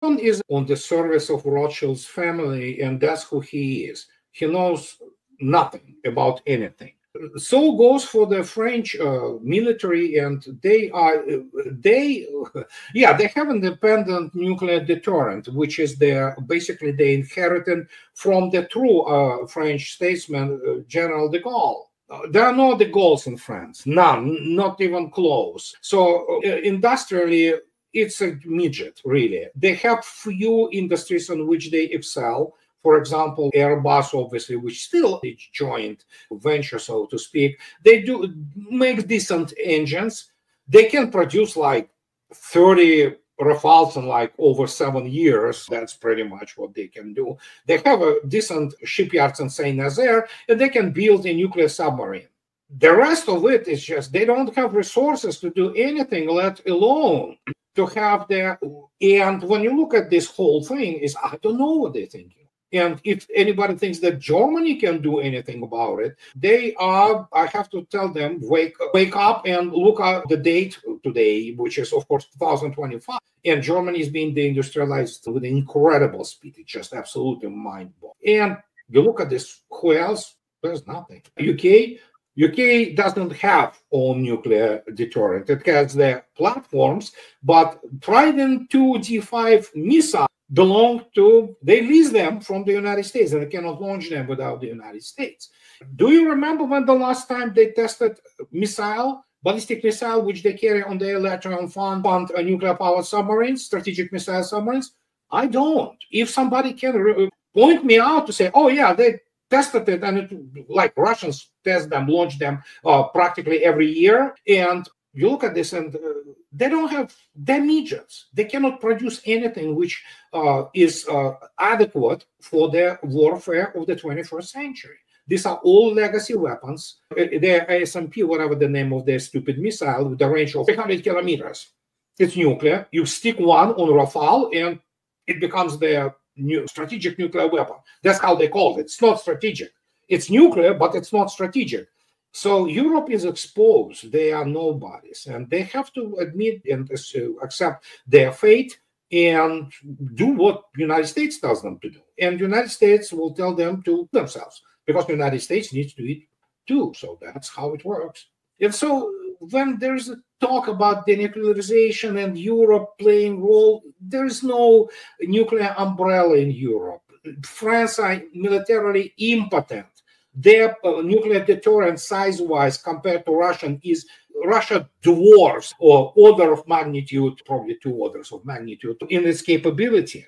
is on the service of Rothschild's family, and that's who he is. He knows nothing about anything. So goes for the French military, and they have independent nuclear deterrent, which is basically they inherited from the true French statesman General de Gaulle. There are no de Gaulles in France, none, not even close. So industrially, it's a midget, really. They have few industries in which they excel. For example, Airbus, obviously, which still is joint venture, so to speak, they do make decent engines. They can produce like 30 Rafales in like over 7 years. That's pretty much what they can do. They have a decent shipyards in Saint-Nazaire, and they can build a nuclear submarine. The rest of it is just they don't have resources to do anything, let alone to have their. And when you look at this whole thing, is I don't know what they're thinking. And if anybody thinks that Germany can do anything about it, I have to tell them, wake up and look at the date today, which is, of course, 2025. And Germany is being deindustrialized with incredible speed. It's just absolutely mind-blowing. And you look at this, who else? There's nothing. UK doesn't have own nuclear deterrent. It has the platforms, but Trident 2 D5 missile they lease them from the United States, and they cannot launch them without the United States. Do you remember when the last time they tested ballistic missile, which they carry on their Electron Fund nuclear-powered submarines, strategic missile submarines? I don't. If somebody can point me out to say, oh yeah, they tested it, and like Russians test them, launch them practically every year, and you look at this, and they don't have midgets. They cannot produce anything which is adequate for the warfare of the 21st century. These are all legacy weapons. They're ASMP, whatever the name of their stupid missile, with a range of 300 kilometers. It's nuclear. You stick one on Rafale, and it becomes their new strategic nuclear weapon. That's how they call it. It's not strategic. It's nuclear, but it's not strategic. So Europe is exposed. They are nobodies, and they have to admit and accept their fate and do what the United States tells them to do. And the United States will tell them to themselves, because the United States needs to do it too. So that's how it works. And so when there's a talk about denuclearization and Europe playing role, there is no nuclear umbrella in Europe. France are militarily impotent. Their nuclear deterrent size-wise compared to Russia dwarfs or order of magnitude, probably 2 orders of magnitude in its capability.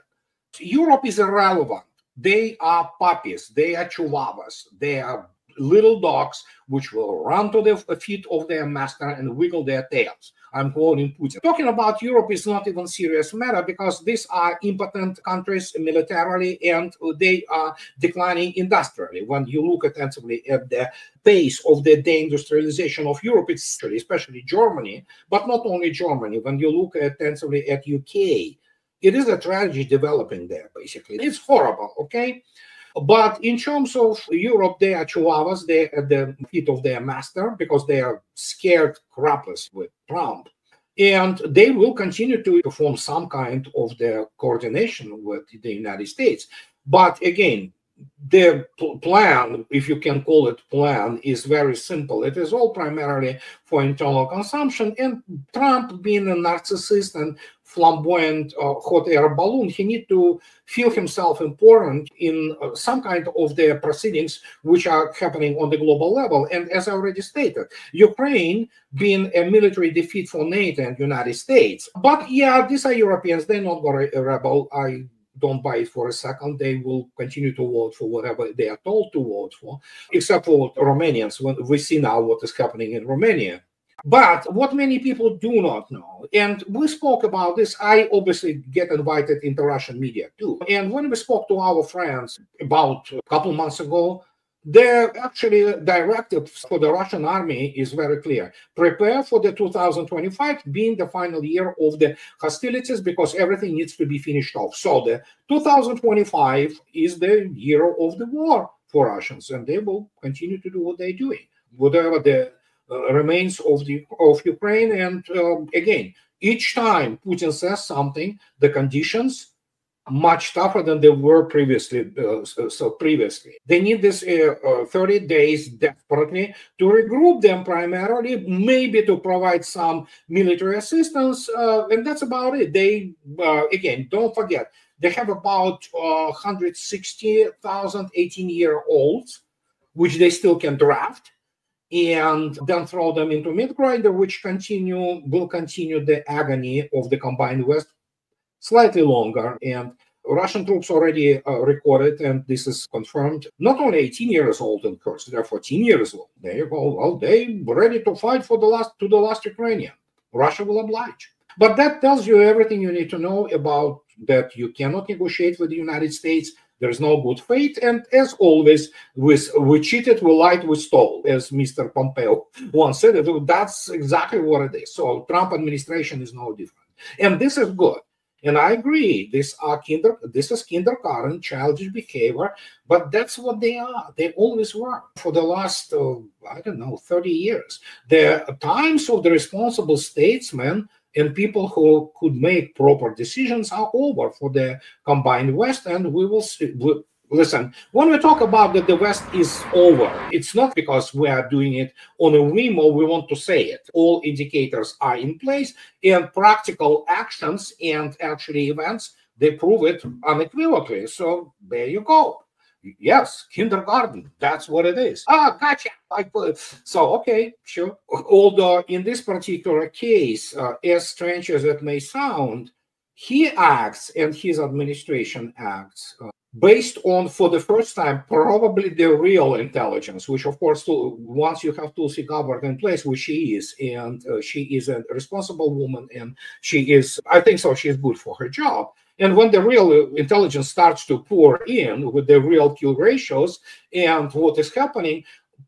Europe is irrelevant. They are puppies. They are chihuahuas. They are little dogs which will run to the feet of their master and wiggle their tails. I'm quoting Putin. Talking about Europe is not even serious matter, because these are impotent countries militarily, and they are declining industrially. When you look attentively at the pace of the deindustrialization of Europe, it's especially Germany, but not only Germany. When you look attentively at UK, it is a tragedy developing there, basically. It's horrible, okay? But in terms of Europe, they are chihuahuas. They're at the feet of their master because they are scared crapless with Trump. And they will continue to perform some kind of their coordination with the United States. But again, their plan, if you can call it plan, is very simple. It is all primarily for internal consumption. And Trump, being a narcissist and flamboyant hot air balloon, he needs to feel himself important in some kind of the proceedings which are happening on the global level. And as I already stated, Ukraine being a military defeat for NATO and United States. But yeah, these are Europeans. They're not very rebel. I don't buy it for a second. They will continue to vote for whatever they are told to vote for, except for Romanians. When we see now what is happening in Romania. But what many people do not know, and we spoke about this, I obviously get invited into Russian media too. And when we spoke to our friends about a couple months ago, their actually directive for the Russian army is very clear. Prepare for the 2025 being the final year of the hostilities, because everything needs to be finished off. So the 2025 is the year of the war for Russians, and they will continue to do what they're doing, whatever the remains of Ukraine. And again, each time Putin says something, the conditions much tougher than they were previously. Previously, they need this 30 days desperately to regroup them primarily, maybe to provide some military assistance, and that's about it. They again, don't forget, they have about 160,000 18-year-olds, which they still can draft, and then throw them into meat grinder, which will continue the agony of the combined West slightly longer. And Russian troops already recorded, and this is confirmed, not only 18 years old in Kursk, they're 14 years old. There you go. Well, they're ready to fight to the last Ukrainian. Russia will oblige. But that tells you everything you need to know about that. You cannot negotiate with the United States. There's no good faith. And as always, we cheated, we lied, we stole, as Mr. Pompeo once said. That's exactly what it is. So Trump administration is no different. And this is good. And I agree, this is kindergarten, childish behavior, but that's what they are. They always were for the last, 30 years. The times of the responsible statesmen and people who could make proper decisions are over for the combined West, and we will see. Listen, when we talk about that the West is over, it's not because we are doing it on a whim or we want to say it. All indicators are in place, and practical actions and actually events, they prove it unequivocally. So there you go. Yes, kindergarten, that's what it is. Gotcha. So, okay, sure. Although in this particular case, as strange as it may sound, he acts and his administration acts based on, for the first time, probably the real intelligence, which, of course, once you have Tulsi Gabbard in place, which she is, and she is a responsible woman, and she is, I think so, she's good for her job. And when the real intelligence starts to pour in with the real kill ratios and what is happening,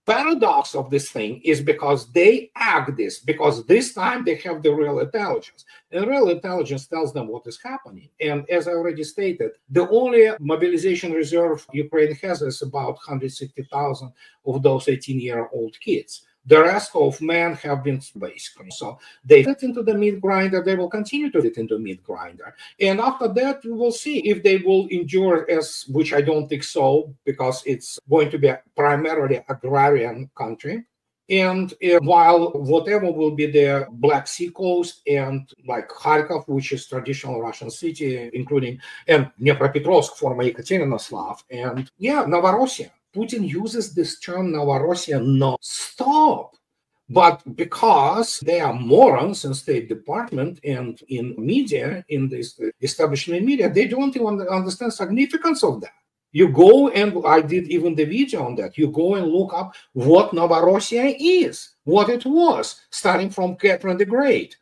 paradox of this thing is because they act this, because this time they have the real intelligence, and real intelligence tells them what is happening. And as I already stated, the only mobilization reserve Ukraine has is about 160,000 of those 18-year-old kids. The rest of men have been basically. So they fit into the meat grinder. They will continue to fit into meat grinder. And after that, we will see if they will endure as, which I don't think so, because it's going to be a primarily agrarian country. And while whatever will be the Black Sea coast and like Kharkov, which is traditional Russian city, including, and Dnepropetrovsk, former Yekaterinoslav, and Novorossiya. Putin uses this term Novorossiya non-stop, but because they are morons in State Department and in media, in this establishment media, they don't even understand significance of that. You go, and I did even the video on that, you go and look up what Novorossiya is, what it was, starting from Catherine the Great.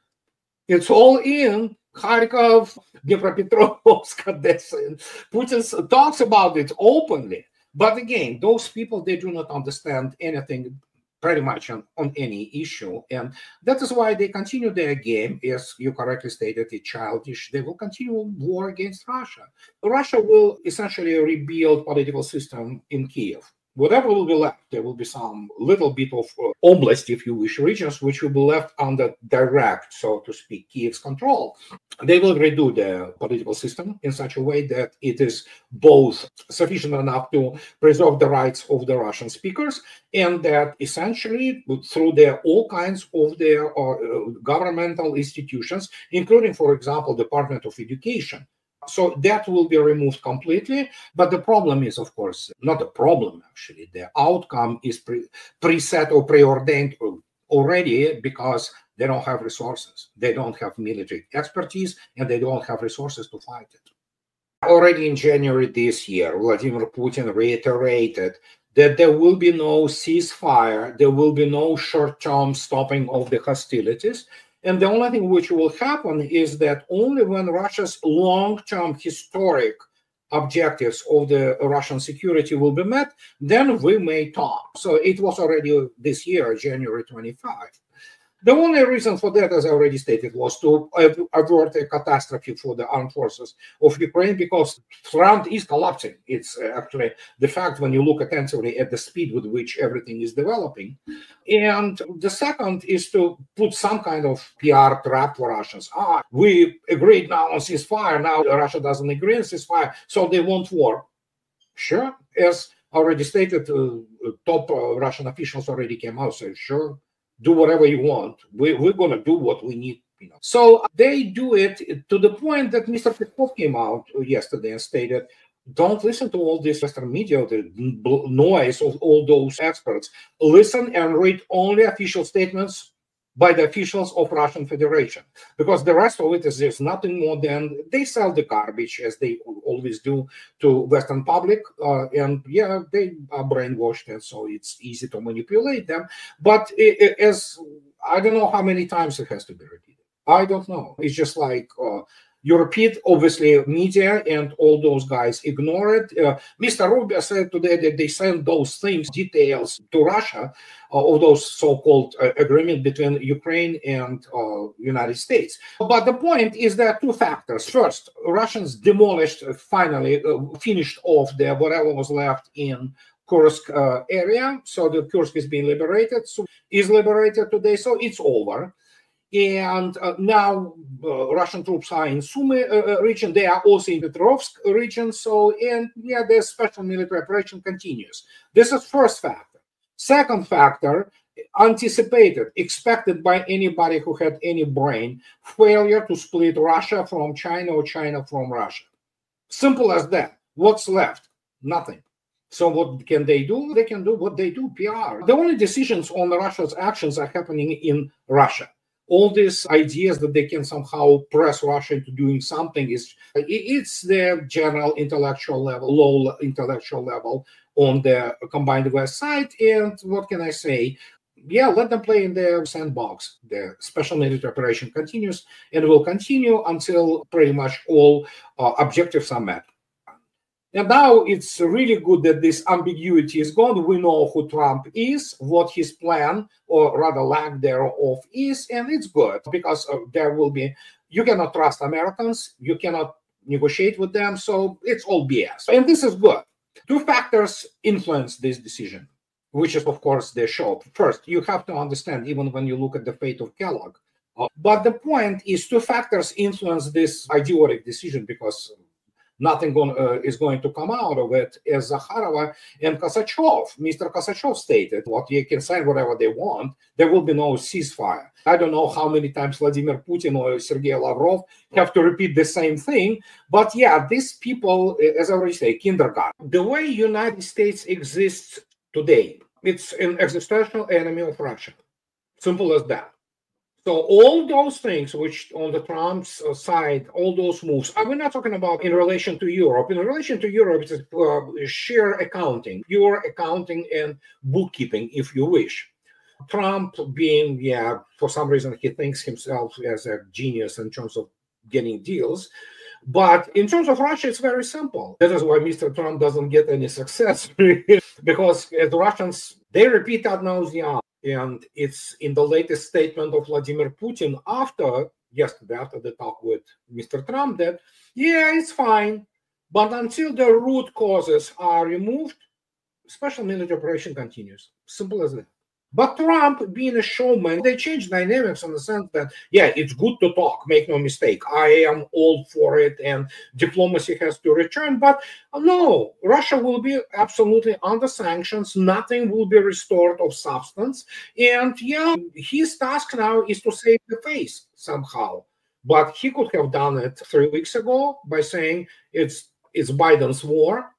It's all in Kharkov, Dnepropetrovsk, Odessa. Putin talks about it openly. But again, those people, they do not understand anything pretty much on any issue. And that is why they continue their game, as you correctly stated, it's childish. They will continue war against Russia. Russia will essentially rebuild political system in Kiev. Whatever will be left, there will be some little bit of oblast, if you wish, regions, which will be left under direct, so to speak, Kiev's control. They will redo the political system in such a way that it is both sufficient enough to preserve the rights of the Russian speakers, and that essentially through all kinds of their governmental institutions, including, for example, Department of Education. So that will be removed completely. But the problem is, of course, not a problem, actually. The outcome is preset or preordained already because they don't have resources. They don't have military expertise, and they don't have resources to fight it. Already in January this year, Vladimir Putin reiterated that there will be no ceasefire, there will be no short-term stopping of the hostilities. And the only thing which will happen is that only when Russia's long-term historic objectives of the Russian security will be met, then we may talk. So it was already this year, January 25. The only reason for that, as I already stated, was to avert a catastrophe for the armed forces of Ukraine, because front is collapsing. It's actually the fact when you look attentively at the speed with which everything is developing. And the second is to put some kind of PR trap for Russians. We agreed now on ceasefire. Now Russia doesn't agree on ceasefire, so they want war. Sure, as already stated, top Russian officials already came out and said, sure, do whatever you want. We're going to do what we need. So they do it to the point that Mr. Peskov came out yesterday and stated, don't listen to all this Western media, the noise of all those experts. Listen and read only official statements by the officials of Russian Federation, because the rest of it is just nothing more than they sell the garbage, as they always do, to Western public, and yeah, they are brainwashed, and so it's easy to manipulate them. But as I don't know how many times it has to be repeated. I don't know. It's just like you repeat, obviously, media and all those guys ignore it. Mr. Rubio said today that they sent those things, details to Russia of those so-called agreement between Ukraine and United States. But the point is there are two factors. First, Russians demolished, finally finished off whatever was left in Kursk area. So the Kursk is being liberated, so is liberated today, so it's over. And now Russian troops are in Sumy region. They are also in the Petrovsk region. So, and yeah, the special military operation continues. This is first factor. Second factor, anticipated, expected by anybody who had any brain, failure to split Russia from China or China from Russia. Simple as that. What's left? Nothing. So what can they do? They can do what they do, PR. The only decisions on Russia's actions are happening in Russia. All these ideas that they can somehow press Russia into doing something it's the general intellectual level, low intellectual level on the combined West side. And what can I say? Yeah, let them play in their sandbox. The special military operation continues and will continue until pretty much all objectives are met. And now it's really good that this ambiguity is gone. We know who Trump is, what his plan, or rather lack thereof, is, and it's good because there will be, you cannot trust Americans, you cannot negotiate with them, so it's all BS. And this is good. Two factors influence this decision, which is, of course, the show. First, you have to understand, even when you look at the fate of Kellogg, but the point is two factors influence this idiotic decision, because nothing is going to come out of it, as Zakharova and Kosachev. Mr. Kosachev stated, what you can say whatever they want, there will be no ceasefire. I don't know how many times Vladimir Putin or Sergei Lavrov have to repeat the same thing, but yeah, these people, as I already say, kindergarten. The way United States exists today, it's an existential enemy of Russia. Simple as that. So all those things which on the Trump's side, all those moves, we're not talking about in relation to Europe. In relation to Europe, it's sheer accounting, pure accounting and bookkeeping, if you wish. Trump being, yeah, for some reason, he thinks himself as a genius in terms of getting deals. But in terms of Russia, it's very simple. That is why Mr. Trump doesn't get any success, because the Russians, they repeat ad nauseam. And it's in the latest statement of Vladimir Putin yesterday, after the talk with Mr. Trump, that, yeah, it's fine, but until the root causes are removed, special military operation continues. Simple as that. But Trump, being a showman, they changed dynamics in the sense that, yeah, it's good to talk, make no mistake. I am all for it, and diplomacy has to return. But no, Russia will be absolutely under sanctions. Nothing will be restored of substance. And yeah, his task now is to save the face somehow. But he could have done it 3 weeks ago by saying it's Biden's war,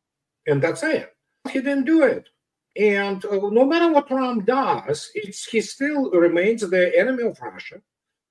and that's it. He didn't do it. And no matter what Trump does, he still remains the enemy of Russia.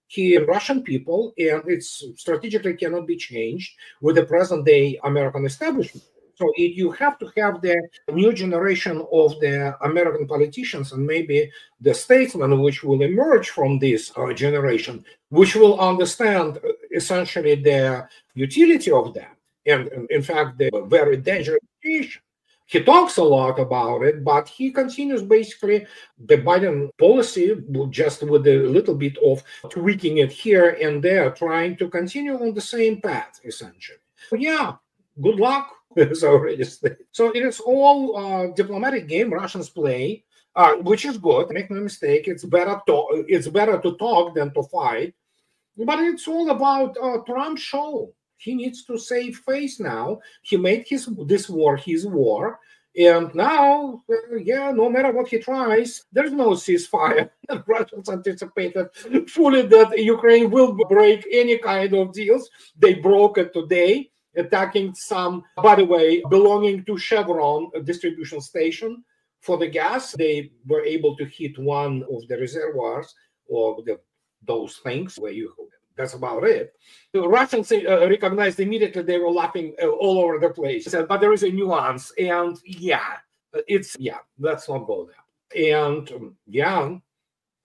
He and Russian people, and it's strategically cannot be changed with the present-day American establishment. So you have to have the new generation of the American politicians and maybe the statesmen which will emerge from this generation, which will understand essentially the utility of that. And in fact, the very dangerous situation. He talks a lot about it, but he continues basically the Biden policy, just with a little bit of tweaking it here and there, trying to continue on the same path, essentially. Yeah, good luck, as I already said. So it is all a diplomatic game Russians play, which is good. Make no mistake, it's better to talk than to fight. But it's all about Trump's show. He needs to save face now. He made this war his war. And now, no matter what he tries, there's no ceasefire. The Russians anticipated fully that Ukraine will break any kind of deals. They broke it today, attacking some, by the way, belonging to Chevron distribution station for the gas. They were able to hit one of the reservoirs or those things where that's about it. The Russians recognized immediately. They were laughing all over the place. But there is a nuance, and let's not go there. And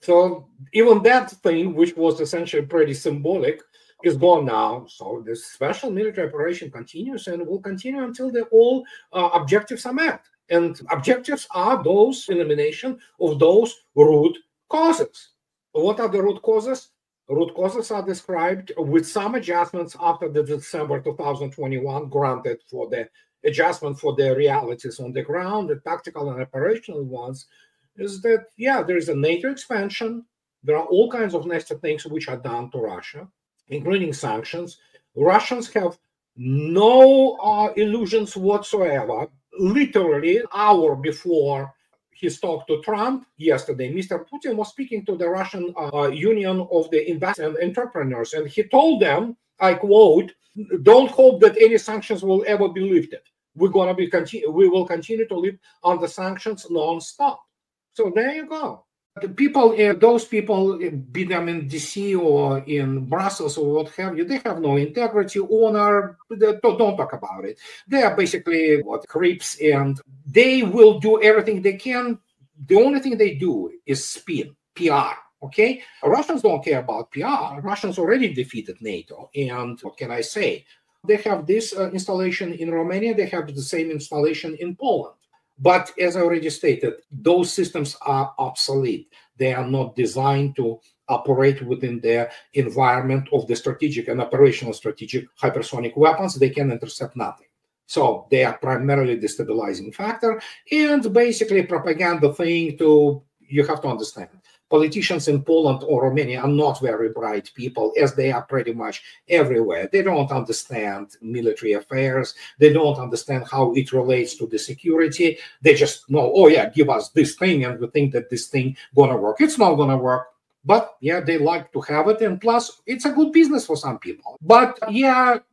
so even that thing, which was essentially pretty symbolic, is gone now. So this special military operation continues and will continue until all objectives are met. And objectives are those elimination of those root causes. What are the root causes? Root causes are described with some adjustments after the December 2021, granted for the adjustment for the realities on the ground, the tactical and operational ones, is that, there is a NATO expansion. There are all kinds of nasty things which are done to Russia, including sanctions. Russians have no illusions whatsoever. Literally, an hour before his talk to Trump yesterday, Mr. Putin was speaking to the Russian Union of the Investment Entrepreneurs, and he told them, I quote, "Don't hope that any sanctions will ever be lifted. We will continue to live under sanctions non-stop." So there you go. The people, those people, be them in DC or in Brussels or what have you, they have no integrity, honor. Don't talk about it. They are basically creeps, and they will do everything they can. The only thing they do is spin, PR. Okay, Russians don't care about PR. Russians already defeated NATO, and what can I say? They have this installation in Romania. They have the same installation in Poland. But as I already stated, those systems are obsolete. They are not designed to operate within the environment of the strategic and operational strategic hypersonic weapons. They can intercept nothing. So they are primarily destabilizing factor and basically propaganda thing you have to understand. Politicians in Poland or Romania are not very bright people, as they are pretty much everywhere. They don't understand military affairs. They don't understand how it relates to the security. They just know, give us this thing, and we think that this thing gonna work. It's not gonna work. But they like to have it, and plus it's a good business for some people. But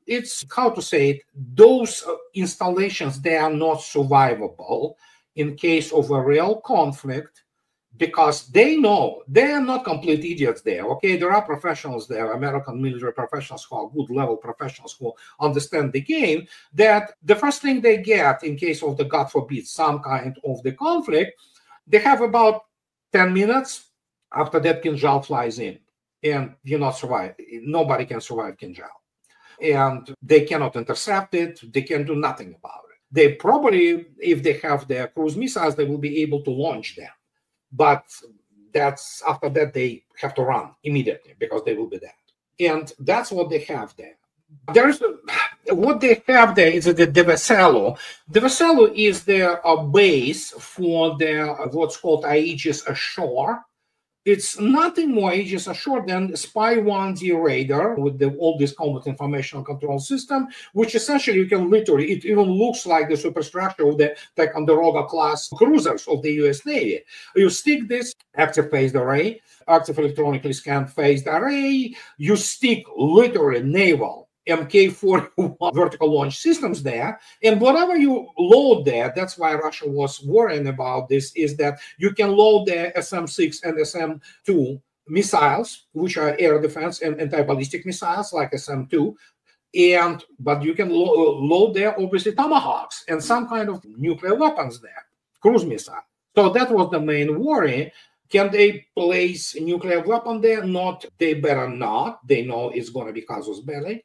it's, how to say it, those installations, they are not survivable in case of a real conflict, because they know they are not complete idiots there. Okay, there are professionals there, American military professionals who are good level professionals who understand the game, that the first thing they get in case of the, God forbid, some kind of the conflict, they have about 10 minutes. After that, Kinjal flies in, and you not survive. Nobody can survive Kinjal, and they cannot intercept it. They can do nothing about it. They probably, if they have their cruise missiles, they will be able to launch them. But that's after that they have to run immediately because they will be dead. And that's what they have there. What they have there is the Deveselo. Deveselo is their base for their what's called Aegis Ashore. It's nothing more Aegis Ashore than Spy-1Z radar with all this combat information control system, which essentially you can literally, it even looks like the superstructure of the Ticonderoga class cruisers of the US Navy. You stick this active phased array, active electronically scanned phased array, you stick literally naval Mk-41 vertical launch systems there, and whatever you load there, that's why Russia was worrying about this, is that you can load the SM-6 and SM-2 missiles, which are air defense and anti-ballistic missiles like SM-2, but you can load there obviously Tomahawks and some kind of nuclear weapons there, cruise missile. So that was the main worry. Can they place a nuclear weapon there? Not. They better not. They know it's going to be casus belli.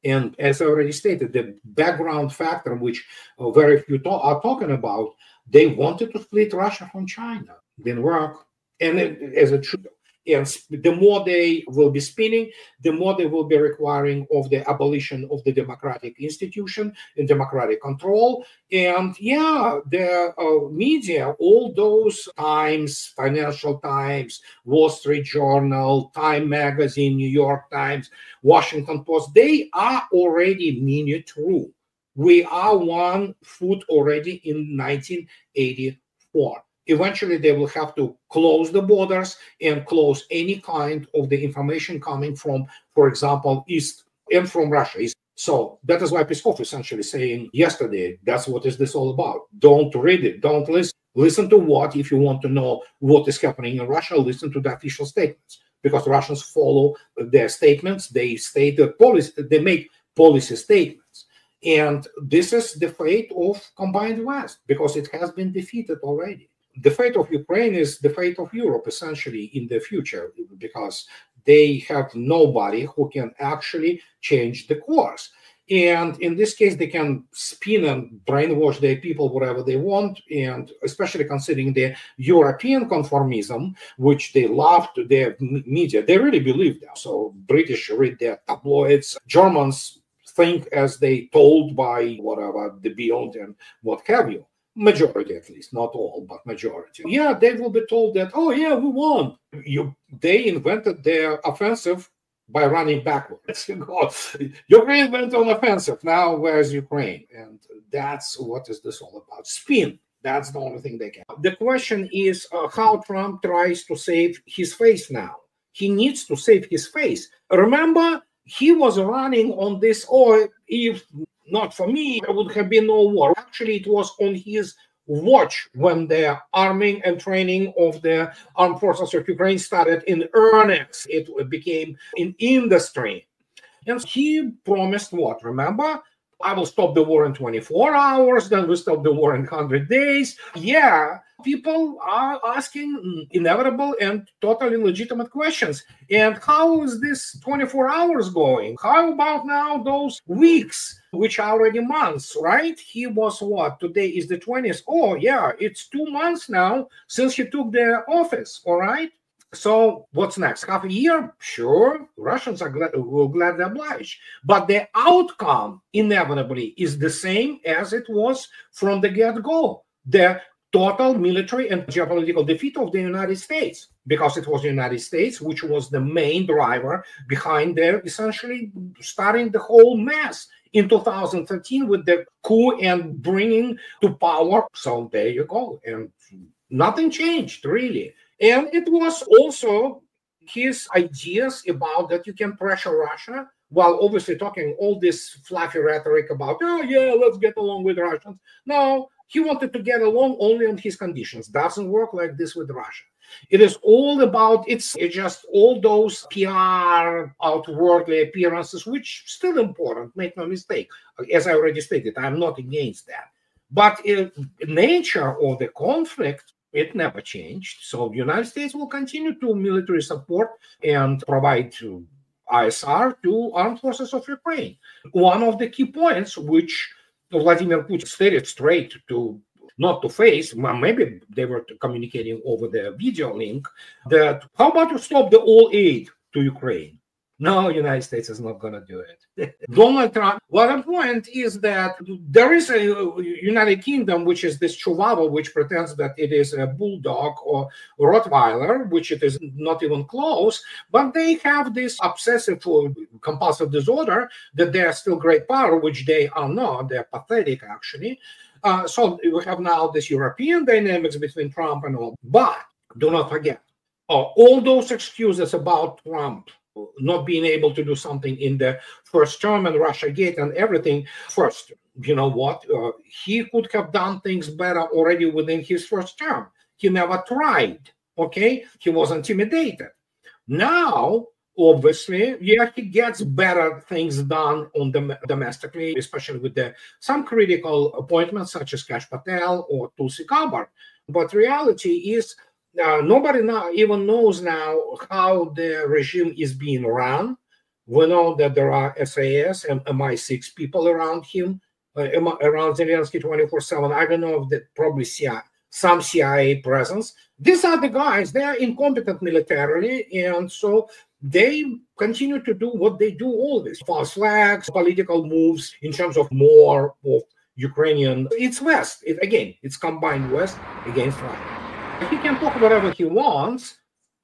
And as I already stated, the background factor, which very few are talking about, they wanted to split Russia from China. Didn't work. And as it should. And the more they will be spinning, the more they will be requiring of the abolition of the democratic institution and democratic control. And yeah, the media, all those Times, Financial Times, Wall Street Journal, Time Magazine, New York Times, Washington Post, they are already meaning it true. We are 1 foot already in 1984. Eventually, they will have to close the borders and close any kind of the information coming from, for example, East and from Russia. So that is why Peskov essentially saying yesterday, that's what is this all about. Don't read it. Don't listen. Listen to what, if you want to know what is happening in Russia, listen to the official statements. Because Russians follow their statements. They state the policy, they make policy statements. And this is the fate of combined West, because it has been defeated already. The fate of Ukraine is the fate of Europe, essentially, in the future, because they have nobody who can actually change the course. And in this case, they can spin and brainwash their people whatever they want, and especially considering the European conformism, which they love to their media. They really believe that. So British read their tabloids, Germans think as they told by whatever, the Bild and what have you. Majority, at least, not all, but majority. Yeah, they will be told that, oh yeah, we won. They invented their offensive by running backwards. Ukraine went on offensive. Now where's Ukraine? And that's what is this all about. Spin. That's the only thing they can. The question is how Trump tries to save his face now. He needs to save his face. Remember, he was running on this, or if not for me, there would have been no war. Actually, it was on his watch when the arming and training of the armed forces of Ukraine started in earnest. It became an industry. And he promised what? Remember? I will stop the war in 24 hours, then we stop the war in 100 days. Yeah, people are asking inevitable and totally legitimate questions. And how is this 24 hours going? How about now those weeks, which are already months, right? He was what? Today is the 20th. Oh, yeah, it's 2 months now since he took the office, all right? So what's next? Half a year? Sure, Russians will gladly oblige. But the outcome inevitably is the same as it was from the get-go. The total military and geopolitical defeat of the United States, because it was the United States which was the main driver behind their essentially starting the whole mess in 2013 with the coup and bringing to power. So there you go. And nothing changed, really. And it was also his ideas about that you can pressure Russia, while obviously talking all this fluffy rhetoric about, oh, yeah, let's get along with Russians. No, he wanted to get along only on his conditions. Doesn't work like this with Russia. It is all about, it's just all those PR, outwardly appearances, which still important, make no mistake. As I already stated, I'm not against that. But the nature of the conflict, it never changed. So the United States will continue to military support and provide ISR to armed forces of Ukraine. One of the key points which Vladimir Putin stated straight to, not to face, maybe they were communicating over the video link, that how about you stop the all aid to Ukraine? No, United States is not going to do it. Donald Trump, well, the point is that there is a United Kingdom, which is this Chihuahua, which pretends that it is a bulldog or Rottweiler, which it is not even close, but they have this obsessive or compulsive disorder that they are still great power, which they are not. They're pathetic, actually. So we have now this European dynamics between Trump and all. But do not forget, all those excuses about Trump not being able to do something in the first term and Russia Gate and everything. First, you know what? He could have done things better already within his first term. He never tried, okay? He was intimidated. Now, obviously, yeah, he gets better things done on the domestically, especially with some critical appointments such as Kash Patel or Tulsi Gabbard. But reality is, nobody now even knows now how the regime is being run. We know that there are SAS and MI6 people around him, around Zelensky 24/7. I don't know if that probably some CIA presence. These are the guys, they are incompetent militarily, and so they continue to do what they do always. False flags, political moves in terms of more of Ukrainian. It's West. It's combined West against Russia. He can talk whatever he wants,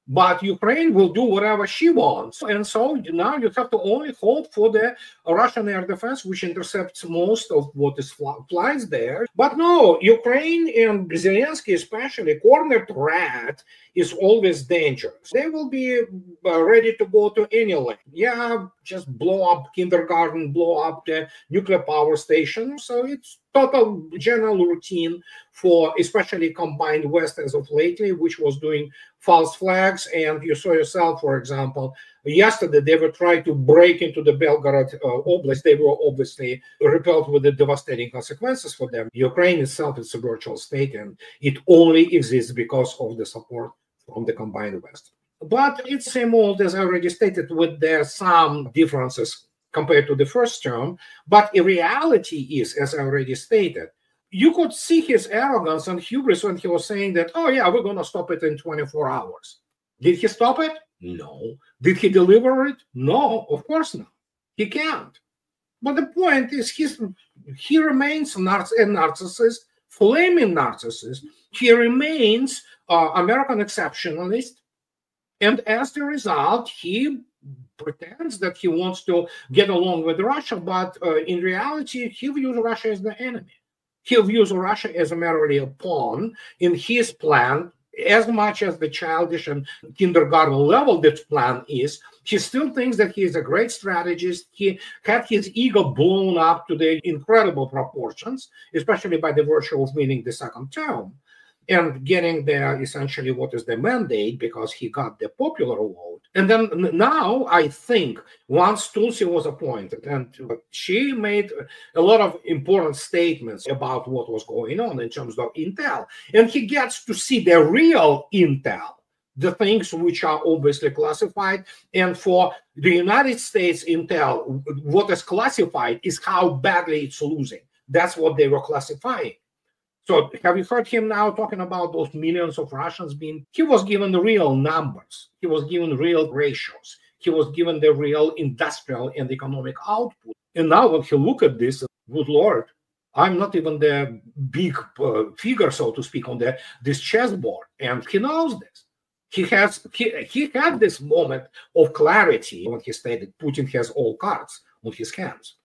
but Ukraine will do whatever she wants. And so now you have to only hope for the Russian air defense, which intercepts most of what is flies there. But no, Ukraine and Zelensky, especially, cornered rat is always dangerous. They will be ready to go to any length. Yeah, just blow up kindergarten, blow up the nuclear power station. So it's total general routine for especially combined West as of lately, which was doing false flags. And you saw yourself, for example, yesterday they were trying to break into the Belgorod Oblast. They were obviously repelled with the devastating consequences for them. Ukraine itself is a virtual state, and it only exists because of the support from the combined West. But it's same old, as I already stated, with there some differences compared to the first term. But in reality is, as I already stated, you could see his arrogance and hubris when he was saying that, oh yeah, we're going to stop it in 24 hours. Did he stop it? No. Did he deliver it? No, of course not. He can't. But the point is, he remains a narcissist, flaming narcissist. He remains American exceptionalist. And as a result, he pretends that he wants to get along with Russia, but in reality, he views Russia as the enemy. He views Russia as merely a pawn in his plan. As much as the childish and kindergarten level that plan is, he still thinks that he is a great strategist. He had his ego blown up to the incredible proportions, especially by the virtue of winning the second term and getting there essentially what is the mandate, because he got the popular vote. And then now I think once Tulsi was appointed, and she made a lot of important statements about what was going on in terms of intel, and he gets to see the real intel, the things which are obviously classified. And for the United States intel, what is classified is how badly it's losing. That's what they were classifying. So have you heard him now talking about those millions of Russians being, he was given the real numbers. He was given real ratios. He was given the real industrial and economic output. And now when he look at this, good Lord, I'm not even the big figure, so to speak, on this chessboard. And he knows this. He had this moment of clarity when he stated Putin has all cards on his hands.